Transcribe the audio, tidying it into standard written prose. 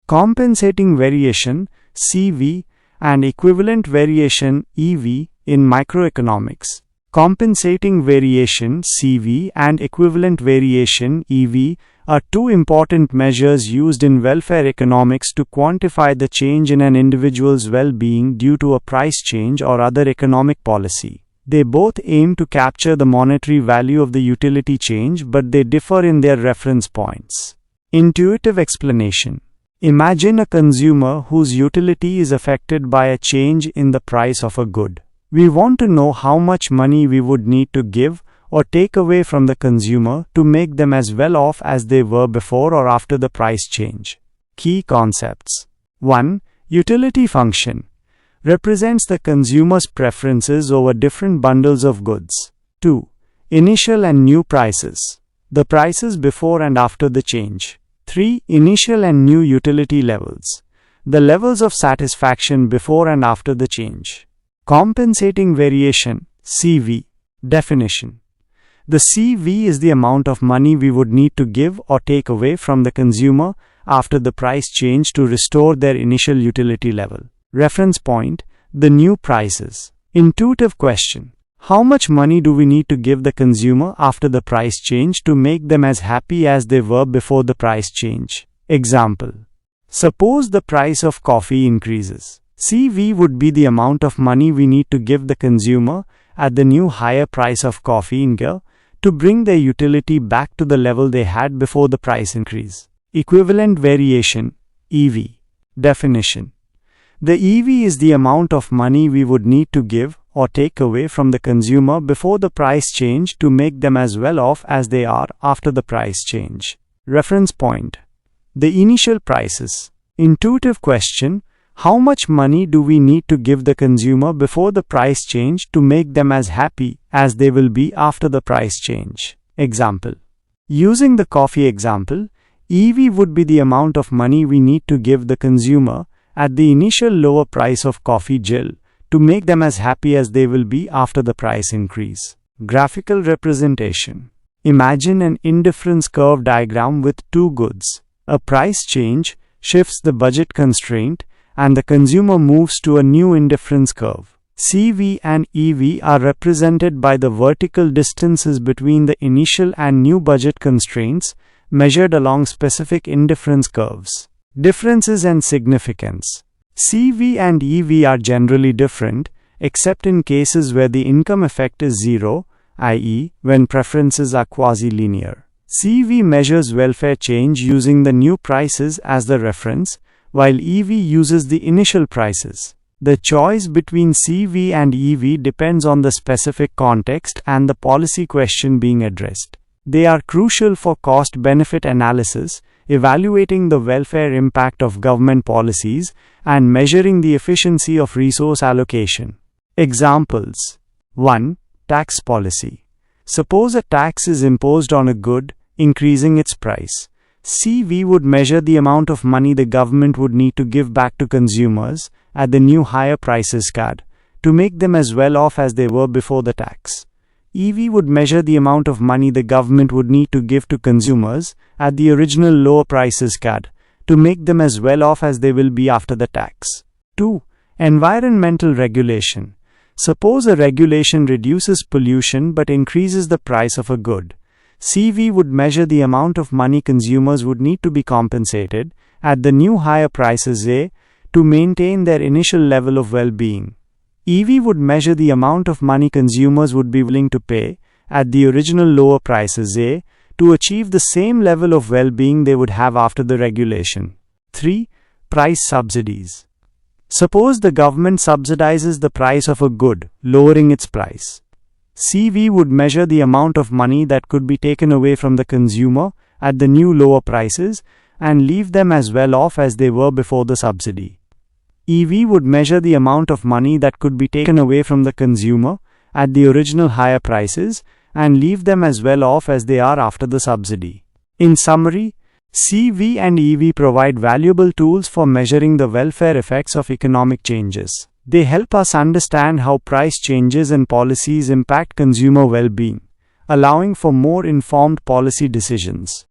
compensating variation (CV) and equivalent variation (EV) in microeconomics. Compensating variation (CV) and equivalent variation (EV) are two important measures used in welfare economics to quantify the change in an individual's well-being due to a price change or other economic policy. They both aim to capture the monetary value of the utility change, but they differ in their reference points. Intuitive explanation. Imagine a consumer whose utility is affected by a change in the price of a good. We want to know how much money we would need to give or take away from the consumer to make them as well off as they were before or after the price change. Key concepts. 1. Utility function represents the consumer's preferences over different bundles of goods. 2. Initial and new prices. The prices before and after the change. 3. Initial and new utility levels. The levels of satisfaction before and after the change. Compensating variation (CV). Definition. The CV is the amount of money we would need to give or take away from the consumer after the price change to restore their initial utility level. Reference point: the new prices. Intuitive question. How much money do we need to give the consumer after the price change to make them as happy as they were before the price change? Example. Suppose the price of coffee increases. CV would be the amount of money we need to give the consumer at the new higher price of coffee in gear to bring their utility back to the level they had before the price increase. Equivalent variation (EV). Definition. The EV is the amount of money we would need to give or take away from the consumer before the price change to make them as well off as they are after the price change. Reference point: the initial prices. Intuitive question. How much money do we need to give the consumer before the price change to make them as happy as they will be after the price change? Example. Using the coffee example, EV would be the amount of money we need to give the consumer at the initial lower price of coffee gel to make them as happy as they will be after the price increase. Graphical representation. Imagine an indifference curve diagram with two goods. A price change shifts the budget constraint and the consumer moves to a new indifference curve. CV and EV are represented by the vertical distances between the initial and new budget constraints measured along specific indifference curves. Differences and significance. CV and EV are generally different, except in cases where the income effect is zero, i.e., when preferences are quasi-linear. CV measures welfare change using the new prices as the reference, while EV uses the initial prices. The choice between CV and EV depends on the specific context and the policy question being addressed. They are crucial for cost-benefit analysis, evaluating the welfare impact of government policies, and measuring the efficiency of resource allocation. Examples. 1. Tax policy. Suppose a tax is imposed on a good, increasing its price. CV would measure the amount of money the government would need to give back to consumers at the new higher prices card to make them as well off as they were before the tax. EV would measure the amount of money the government would need to give to consumers at the original lower prices card to make them as well off as they will be after the tax. 2. Environmental regulation. Suppose a regulation reduces pollution but increases the price of a good. CV would measure the amount of money consumers would need to be compensated at the new higher prices A to maintain their initial level of well-being. EV would measure the amount of money consumers would be willing to pay at the original lower prices A to achieve the same level of well-being they would have after the regulation. 3. Price subsidies. Suppose the government subsidizes the price of a good, lowering its price. CV would measure the amount of money that could be taken away from the consumer at the new lower prices and leave them as well off as they were before the subsidy. EV would measure the amount of money that could be taken away from the consumer at the original higher prices and leave them as well off as they are after the subsidy. In summary, CV and EV provide valuable tools for measuring the welfare effects of economic changes. They help us understand how price changes and policies impact consumer well-being, allowing for more informed policy decisions.